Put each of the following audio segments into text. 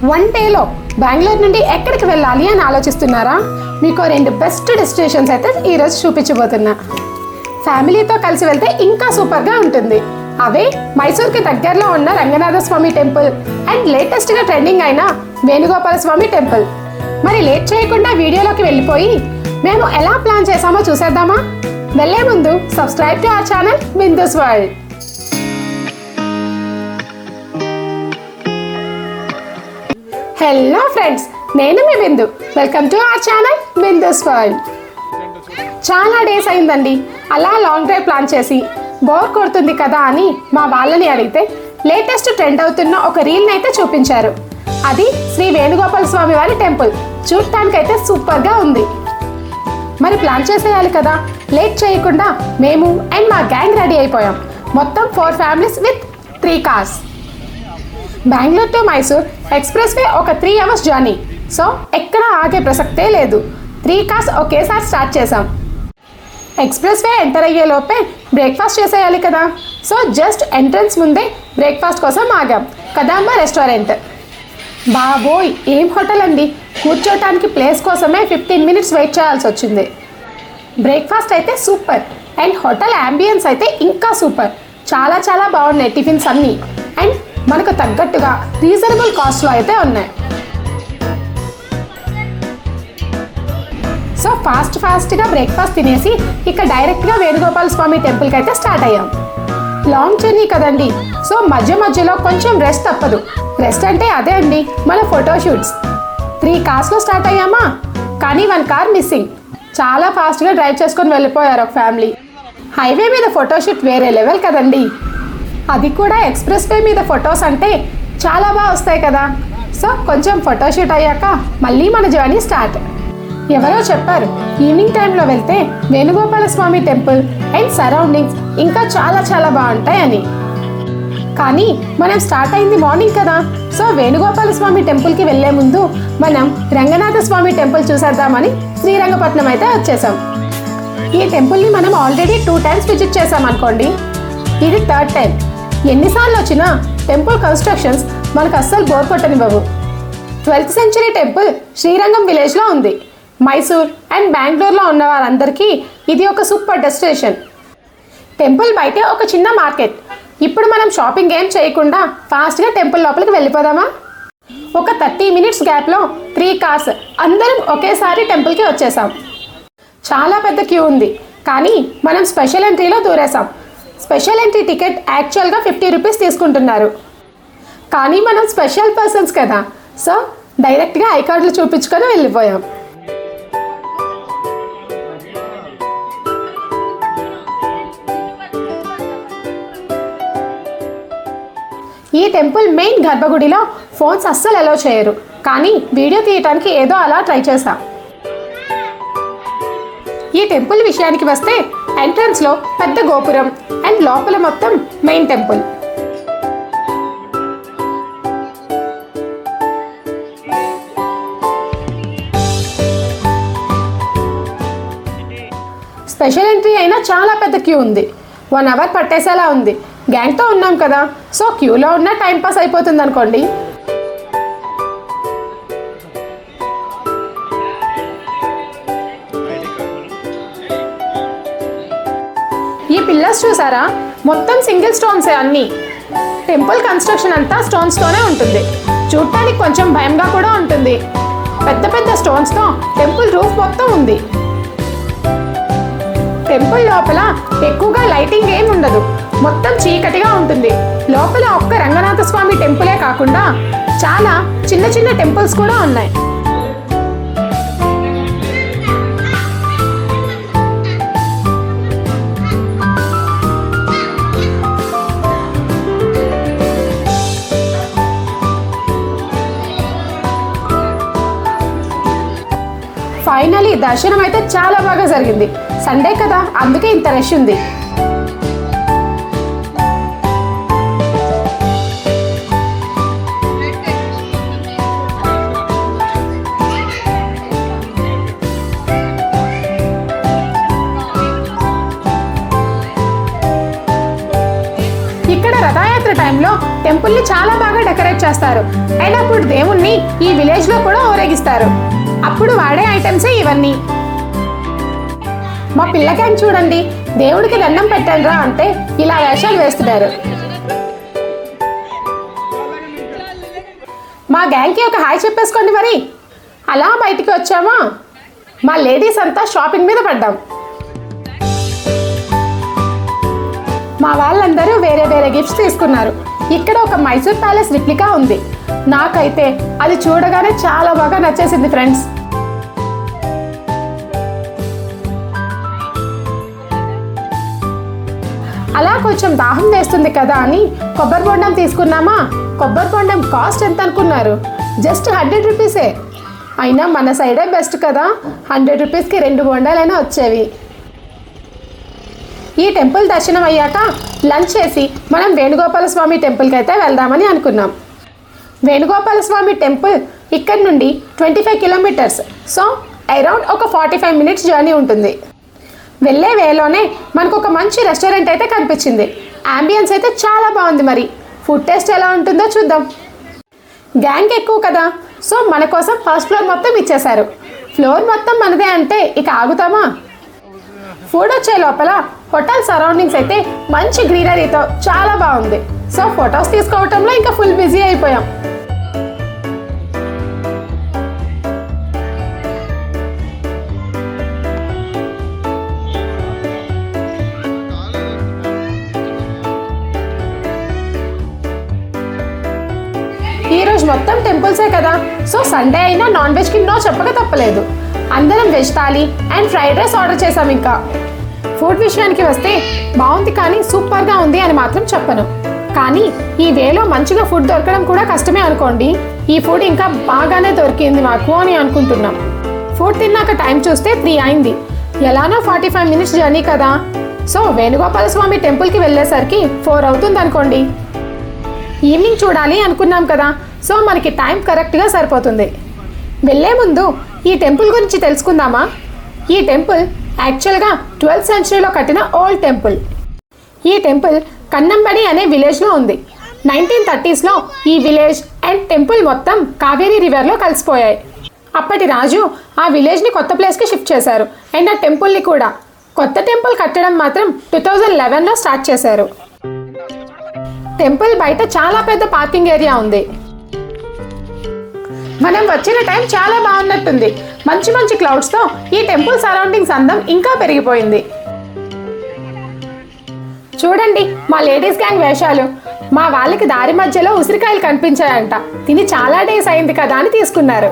One డేలో బెంగళూరు నుండి ఎక్కడికి వెళ్ళాలి అని ఆలోచిస్తున్నారా? మీకు రెండు బెస్ట్ డెస్టినేషన్స్ అయితే ఈరోజు చూపించబోతున్నా. ఫ్యామిలీతో కలిసి వెళ్తే ఇంకా సూపర్గా ఉంటుంది. అవే మైసూర్కి దగ్గరలో ఉన్న రంగనాథ స్వామి టెంపుల్ అండ్ లేటెస్ట్గా ట్రెండింగ్ అయిన వేణుగోపాల స్వామి టెంపుల్. మరి లేట్ చేయకుండా వీడియోలోకి వెళ్ళిపోయి మేము ఎలా ప్లాన్ చేసామో చూసేద్దామా? వెళ్ళే ముందు subscribe to our channel Bindu's world. Hello friends, నేను మీ Bindu. Welcome to our channel Bindu's world. చాలా డేస్ అయిందండి అలా లాంగ్ డ్రైవ్ ప్లాన్ చేసి. బోర్ కొడుతుంది కదా అని మా వాళ్ళని అడిగితే లేటెస్ట్ ట్రెండ్ అవుతున్న ఒక రీల్ని అయితే చూపించారు. అది శ్రీ వేణుగోపాల స్వామి వారి టెంపుల్. చూడటానికైతే సూపర్గా ఉంది. మరి ప్లాన్ చేసేయాలి కదా. లేట్ చేయకుండా మేము అండ్ మా గ్యాంగ్ రెడీ అయిపోయాం. మొత్తం 4 families with 3 cars. Bengaluru to Mysore express way ఒక 3 అవర్స్ జర్నీ. సో ఎక్కడ ఆగే ప్రసక్తే లేదు. 3 కార్స్ ఒకేసారి స్టార్ట్ చేసాం. ఎక్స్ప్రెస్ వే ఎంటర్ అయ్యే లోపే బ్రేక్ఫాస్ట్ చేసేయాలి కదా. సో జస్ట్ ఎంట్రన్స్ ముందే బ్రేక్ఫాస్ట్ కోసం ఆగాం. కదాంబ రెస్టారెంట్. బాబోయ్, ఏం హోటల్ అండి. కూర్చోటానికి ప్లేస్ కోసమే 15 మినిట్స్ వెయిట్ చేయాల్సి వచ్చింది. బ్రేక్ఫాస్ట్ అయితే సూపర్ అండ్ హోటల్ యాంబియన్స్ అయితే ఇంకా సూపర్. చాలా చాలా బాగున్నాయి టిఫిన్స్ అన్నీ. అండ్ మనకు తగ్గట్టుగా రీజనబుల్ కాస్ట్లో అయితే ఉన్నాయి. సో ఫాస్ట్గా బ్రేక్ఫాస్ట్ తినేసి ఇక డైరెక్ట్గా వేణుగోపాల స్వామి టెంపుల్కి అయితే స్టార్ట్ అయ్యాం. లాంగ్ జర్నీ కదండి, సో మధ్యలో కొంచెం రెస్ట్ తప్పదు. రెస్ట్ అంటే అదే అండి, మన ఫోటోషూట్స్. 3 కార్స్లో స్టార్ట్ అయ్యామా, కానీ 1 కార్ మిస్సింగ్. చాలా ఫాస్ట్గా డ్రైవ్ చేసుకొని వెళ్ళిపోయారు ఒక ఫ్యామిలీ. హైవే మీద ఫోటోషూట్ వేరే లెవెల్ కదండి. అది కూడా ఎక్స్ప్రెస్ వే మీద ఫొటోస్ అంటే చాలా బాగా వస్తాయి కదా. సో కొంచెం ఫోటోషూట్ అయ్యాక మళ్ళీ మన జర్నీ స్టార్ట్. ఎవరో చెప్పారు ఈవినింగ్ టైంలో వెళ్తే వేణుగోపాల స్వామి టెంపుల్ అండ్ సరౌండింగ్స్ ఇంకా చాలా చాలా బాగుంటాయని. కానీ మనం స్టార్ట్ అయింది మార్నింగ్ కదా. సో వేణుగోపాల స్వామి టెంపుల్కి వెళ్లే ముందు మనం రంగనాథ స్వామి టెంపుల్ చూసేద్దామని శ్రీరంగపట్నం అయితే వచ్చేసాం. ఈ టెంపుల్ని మనం ఆల్రెడీ 2 టైమ్స్ విజిట్ చేసాం అనుకోండి. ఇది 3rd టైం. ఎన్నిసార్లు వచ్చినా టెంపుల్ కన్స్ట్రక్షన్స్ మనకు అస్సలు బోర్ కొట్టనివ్వవు. 12th సెంచరీ టెంపుల్ శ్రీరంగం విలేజ్లో ఉంది. మైసూర్ అండ్ బెంగళూరులో ఉన్న వారందరికీ ఇది ఒక సూపర్ డెస్టినేషన్. టెంపుల్ బయటే ఒక చిన్న మార్కెట్. ఇప్పుడు మనం షాపింగ్ ఏం చేయకుండా ఫాస్ట్గా టెంపుల్ లోపలికి వెళ్ళిపోదామా? ఒక 30 మినిట్స్ గ్యాప్లో 3 కార్స్ అందరం ఒకేసారి టెంపుల్కి వచ్చేసాం. చాలా పెద్ద క్యూ ఉంది, కానీ మనం స్పెషల్ ఎంట్రీలో దూరేసాం. స్పెషల్ ఎంట్రీ టికెట్ యాక్చువల్గా 50 రూపీస్ తీసుకుంటున్నారు. కానీ మనం స్పెషల్ పర్సన్స్ కదా, సో డైరెక్ట్గా ఐ కార్డులు చూపించుకొని వెళ్ళిపోయాం. ఈ టెంపుల్ మెయిన్ గర్భగుడిలో ఫోన్స్ అస్సలు అలౌ చేయరు, కానీ వీడియో తీయటానికి ఏదో అలా ట్రై చేశాం. ఈ టెంపుల్ విషయానికి వస్తే ఎంట్రన్స్లో పెద్ద గోపురం అండ్ లోపల మొత్తం మెయిన్ టెంపుల్. స్పెషల్ ఎంట్రీ అయినా చాలా పెద్ద క్యూ ఉంది. 1 అవర్ పట్టేసేలా ఉంది. గ్యాంగ్తో ఉన్నాం కదా, సో క్యూలో ఉన్న టైం పాస్ అయిపోతుంది అనుకోండి. ఈ పిల్లర్స్ చూసారా, మొత్తం సింగిల్ స్టోన్సే అన్నీ. టెంపుల్ కన్స్ట్రక్షన్ అంతా స్టోన్స్తోనే ఉంటుంది. చూడటానికి కొంచెం భయంగా కూడా ఉంటుంది. పెద్ద పెద్ద స్టోన్స్తో టెంపుల్ రూఫ్ మొత్తం ఉంది. టెంపుల్ లోపల ఎక్కువగా లైటింగ్ ఏం ఉండదు, మొత్తం చీకటిగా ఉంటుంది. లోపల ఒక్క రంగనాథ స్వామి టెంపులే కాకుండా చాలా చిన్న చిన్న టెంపుల్స్ కూడా ఉన్నాయి. ఫైనలీ దర్శనం అయితే చాలా బాగా జరిగింది. సండే కదా, అందుకే ఇంత రష్ ఉంది. ఇక్కడ రథయాత్ర టైంలో టెంపుల్ని చాలా బాగా డెకరేట్ చేస్తారు. అండ్ అప్పుడు దేవుణ్ణి ఈ విలేజ్లో కూడా ఊరేగిస్తారు. అప్పుడు వాడే ఐటమ్సే ఇవన్నీ. మా పిల్ల గ్యాంగ్ చూడండి, దేవుడికి దండం పెట్టండిరా అంటే ఇలా వేషాలు వేస్తున్నారు. మా గ్యాంగ్కి ఒక హాయ్ చెప్పేసుకోండి మరి. అలా బయటికి వచ్చామా, మా లేడీస్ అంతా షాపింగ్ మీద పడ్డాం. మా వాళ్ళందరూ వేరే వేరే గిఫ్ట్స్ తీసుకున్నారు. ఇక్కడ ఒక మైసూర్ ప్యాలెస్ రిప్లికా ఉంది. నాకైతే అది చూడగానే చాలా బాగా నచ్చేసింది ఫ్రెండ్స్. అలా కొంచెం దాహం వేస్తుంది కదా అని కొబ్బరి బొండం తీసుకున్నామా. కొబ్బరి బొండం కాస్ట్ ఎంత అనుకున్నారు? జస్ట్ 100 రూపీసే. అయినా మన సైడే బెస్ట్ కదా, 100 రూపీస్కి 2 బొండాలైనా వచ్చేవి. ఈ టెంపుల్ దర్శనం అయ్యాక లంచ్ చేసి మనం వేణుగోపాల స్వామి టెంపుల్కి అయితే వెళ్దామని అనుకున్నాం. వేణుగోపాల స్వామి టెంపుల్ ఇక్కడ నుండి 25 కిలోమీటర్స్. సో అరౌండ్ ఒక 45 మినిట్స్ జర్నీ ఉంటుంది. వెళ్ళే వేలోనే మనకు ఒక మంచి రెస్టారెంట్ అయితే కనిపించింది. అంబియన్స్ అయితే చాలా బాగుంది. మరి ఫుడ్ టేస్ట్ ఎలా ఉంటుందో చూద్దాం. గ్యాంగ్ ఎక్కువ కదా, సో మన కోసం ఫస్ట్ ఫ్లోర్ మొత్తం ఇచ్చేశారు. ఫ్లోర్ మొత్తం మనదే అంటే ఇక ఆగుతామా? ఫుడ్ వచ్చే లోపల హోటల్ సరౌండింగ్స్ అయితే మంచి గ్రీనరీతో చాలా బాగుంది. సో ఫొటోస్ తీసుకోవటంలో ఇంకా ఫుల్ బిజీ అయిపోయాం. ఈరోజు మొత్తం టెంపుల్సే కదా, సో సండే అయినా నాన్ వెజ్కి నో చెప్పక తప్పలేదు. అందరం veg thali and fried rice order చేసాం. ఇంకా ఫుడ్ విషయానికి వస్తే బాగుంది కానీ సూపర్గా ఉంది అని మాత్రం చెప్పను. కానీ ఈ వేలో మంచిగా ఫుడ్ దొరకడం కూడా కష్టమే అనుకోండి. ఈ ఫుడ్ ఇంకా బాగానే దొరికింది మాకు అని అనుకుంటున్నాం. ఫుడ్ తిన్నాక టైం చూస్తే 3 అయింది. ఎలానో 45 మినిట్స్ జర్నీ కదా, సో వేణుగోపాల స్వామి టెంపుల్కి వెళ్ళేసరికి 4 అవుతుంది అనుకోండి. ఈవినింగ్ చూడాలి అనుకున్నాం కదా, సో మనకి టైం కరెక్ట్గా సరిపోతుంది. వెళ్ళే ముందు ఈ టెంపుల్ గురించి తెలుసుకుందామా. ఈ టెంపుల్ యాక్చువల్గా 12th సెంచరీలో కట్టిన ఓల్డ్ టెంపుల్. ఈ టెంపుల్ కన్నంబడి అనే విలేజ్లో ఉంది. 1930sలో ఈ విలేజ్ అండ్ టెంపుల్ మొత్తం కావేరీ రివర్లో కలిసిపోయాయి. అప్పటి రాజు ఆ విలేజ్ని కొత్త ప్లేస్కి షిఫ్ట్ చేశారు. అండ్ ఆ టెంపుల్ని కూడా. కొత్త టెంపుల్ కట్టడం మాత్రం 2011లో స్టార్ట్ చేశారు. టెంపుల్ బయట చాలా పెద్ద పార్కింగ్ ఏరియా ఉంది. మనం వచ్చిన టైం చాలా బాగున్నట్టుంది. మంచి మంచి క్లౌడ్స్తో ఈ టెంపుల్ సరౌండింగ్స్ అందం ఇంకా పెరిగిపోయింది. చూడండి మా లేడీస్ గ్యాంగ్ వేషాలు. మా వాళ్ళకి దారి మధ్యలో ఉసిరికాయలు కనిపించాయంట. తిని చాలా డేస్ అయింది కదా అని తీసుకున్నారు.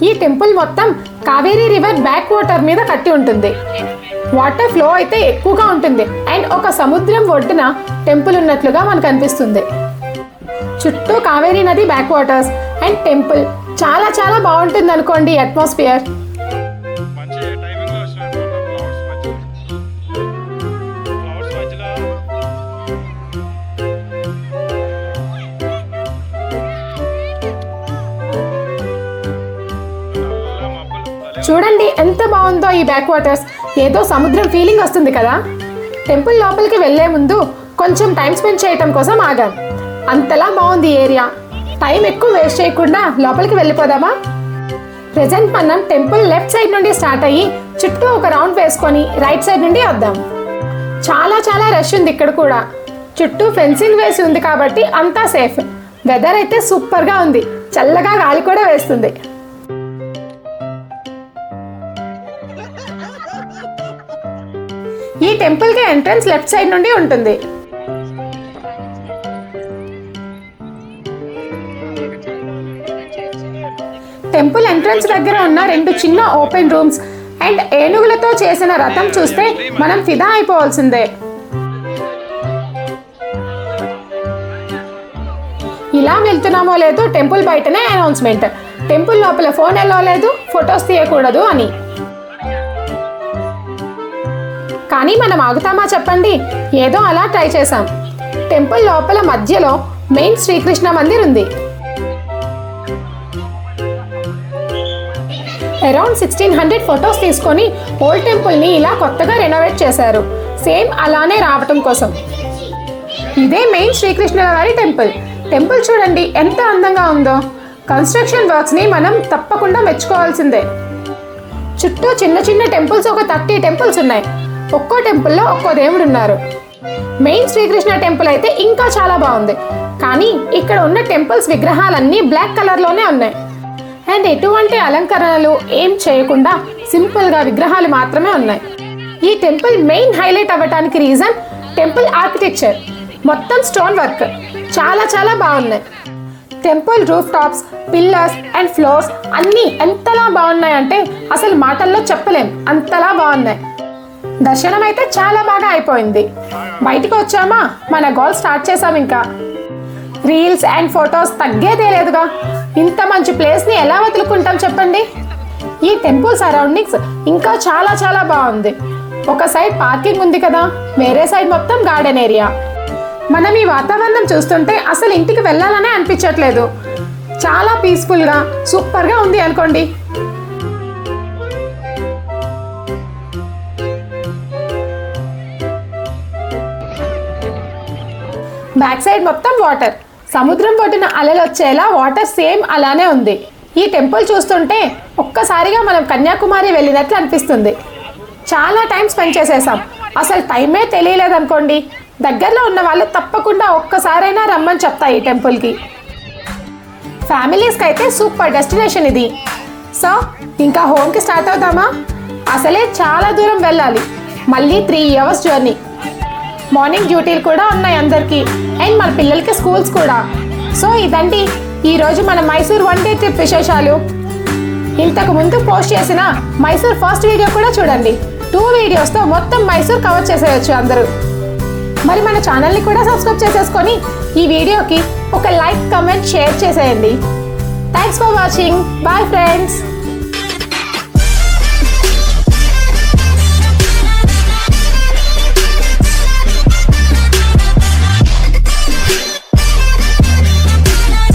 ఈ టెంపుల్ మొత్తం కావేరీ రివర్ బ్యాక్ వాటర్ మీద కట్టి ఉంటుంది. వాటర్ ఫ్లో అయితే ఎక్కువగా ఉంటుంది. అండ్ ఒక సముద్రం ఒడ్డున టెంపుల్ ఉన్నట్లుగా మనకు అనిపిస్తుంది. చుట్టూ కావేరీ నది బ్యాక్ వాటర్స్ అండ్ టెంపుల్ చాలా చాలా బాగుంటుంది అనుకోండి అట్మాస్ఫియర్. చూడండి ఎంత బాగుందో ఈ బ్యాక్ వాటర్స్. ఏదో సముద్రం ఫీలింగ్ వస్తుంది కదా. టెంపుల్ లోపలికి వెళ్లే ముందు కొంచెం టైం స్పెండ్ చేయటం కోసం ఆగాం. అంతలా బాగుంది ఏరియా. టైం ఎక్కువ వేస్ట్ చేయకుండా లోపలికి వెళ్ళిపోదామా. ప్రెజెంట్ మనం టెంపుల్ లెఫ్ట్ సైడ్ నుండి స్టార్ట్ అయ్యి చుట్టూ ఒక రౌండ్ వేసుకొని రైట్ సైడ్ నుండి వద్దాం. చాలా చాలా రష్ ఉంది ఇక్కడ కూడా. చుట్టూ ఫెన్సింగ్ వేసి ఉంది కాబట్టి అంతా సేఫ్. వెదర్ అయితే సూపర్గా ఉంది. చల్లగా గాలి కూడా వేస్తుంది. ఈ టెంపుల్కి ఎంట్రన్స్ లెఫ్ట్ సైడ్ నుండి ఉంటుంది. టెంపుల్ ఎంట్రన్స్ దగ్గర ఉన్న 2 చిన్న ఓపెన్ రూమ్స్ అండ్ ఏనుగులతో చేసిన రథం చూస్తే మనం ఫిదా అయిపోవాల్సిందే. ఇలా వెళ్తున్నామో లేదో టెంపుల్ బయటనే అనౌన్స్మెంట్. టెంపుల్ లోపల ఫోన్ ఎల్లో లేదు, ఫొటోస్ తీయకూడదు అని. కానీ మనం ఆగుతామా చెప్పండి. ఏదో అలా ట్రై చేసాం. టెంపుల్ లోపల మధ్యలో మెయిన్ శ్రీకృష్ణ మందిర్ ఉంది. అరౌండ్ 1600 ఫొటోస్ తీసుకొని ఓల్డ్ టెంపుల్ని ఇలా కొత్తగా రెనోవేట్ చేశారు, సేమ్ అలానే రావటం కోసం. ఇదే మెయిన్ శ్రీకృష్ణుల వారి టెంపుల్ చూడండి ఎంత అందంగా ఉందో. కన్స్ట్రక్షన్ వర్క్స్ని మనం తప్పకుండా మెచ్చుకోవాల్సిందే. చుట్టూ చిన్న చిన్న టెంపుల్స్ ఒక 30 టెంపుల్స్ ఉన్నాయి. ఒక్కో టెంపుల్లో ఒక్కో దేవుడు ఉన్నారు. మెయిన్ శ్రీకృష్ణ టెంపుల్ అయితే ఇంకా చాలా బాగుంది, కానీ ఇక్కడ ఉన్న టెంపుల్స్ విగ్రహాలన్నీ బ్లాక్ కలర్లోనే ఉన్నాయి. అండ్ ఎటువంటి అలంకరణలు ఏం చేయకుండా సింపుల్గా విగ్రహాలు మాత్రమే ఉన్నాయి. ఈ టెంపుల్ మెయిన్ హైలైట్ అవ్వడానికి రీజన్ టెంపుల్ ఆర్కిటెక్చర్. మొత్తం స్టోన్ వర్క్ చాలా చాలా బాగున్నాయి. Temple roof tops, pillars and floors అన్నీ ఎంతలా బాగున్నాయంటే అసలు మాటల్లో చెప్పలేం, అంతలా బాగున్నాయి. దర్శనం అయితే చాలా బాగా అయిపోయింది. బయటికి వచ్చామా, మన గోల్ స్టార్ట్ చేసాం. ఇంకా రీల్స్ అండ్ ఫొటోస్ తగ్గేదే లేదుగా. ఇంత మంచి ప్లేస్ని ఎలా వదులుకుంటాం చెప్పండి. ఈ టెంపుల్ సరౌండింగ్స్ ఇంకా చాలా చాలా బాగుంది. ఒక సైడ్ పార్కింగ్ ఉంది కదా, వేరే సైడ్ మొత్తం గార్డెన్ ఏరియా. మనం ఈ వాతావరణం చూస్తుంటే అసలు ఇంటికి వెళ్ళాలనే అనిపించట్లేదు. చాలా పీస్ఫుల్గా సూపర్గా ఉంది అనుకోండి. బ్యాక్ సైడ్ మొత్తం వాటర్, సముద్రం ఒడ్డున అలలు వచ్చేలా వాటర్ సేమ్ అలానే ఉంది. ఈ టెంపుల్ చూస్తుంటే ఒక్కసారిగా మనం కన్యాకుమారి వెళ్ళినట్లు అనిపిస్తుంది. చాలా టైం స్పెండ్ చేసేసాం, అసలు టైమే తెలియలేదనుకోండి. దగ్గరలో ఉన్న వాళ్ళు తప్పకుండా ఒక్కసారైనా రమ్మని చెప్తా ఈ టెంపుల్కి. ఫ్యామిలీస్కి అయితే సూపర్ డెస్టినేషన్ ఇది. సో ఇంకా హోమ్కి స్టార్ట్ అవుతామా? అసలే చాలా దూరం వెళ్ళాలి, మళ్ళీ 3 hours జర్నీ. మార్నింగ్ డ్యూటీలు కూడా ఉన్నాయి అందరికీ, అండ్ మన పిల్లలకి స్కూల్స్ కూడా. సో ఇదండి ఈరోజు మన మైసూర్ 1 day ట్రిప్ విశేషాలు. ఇంతకు ముందు పోస్ట్ చేసిన మైసూర్ ఫస్ట్ వీడియో కూడా చూడండి. 2 videosతో మొత్తం మైసూర్ కవర్ చేసేయచ్చు అందరూ. మరి మన ఛానల్ని కూడా సబ్స్క్రైబ్ చేసేసుకొని ఈ వీడియోకి ఒక లైక్, కమెంట్, షేర్ చేసేయండి. Thanks for watching. Bye friends.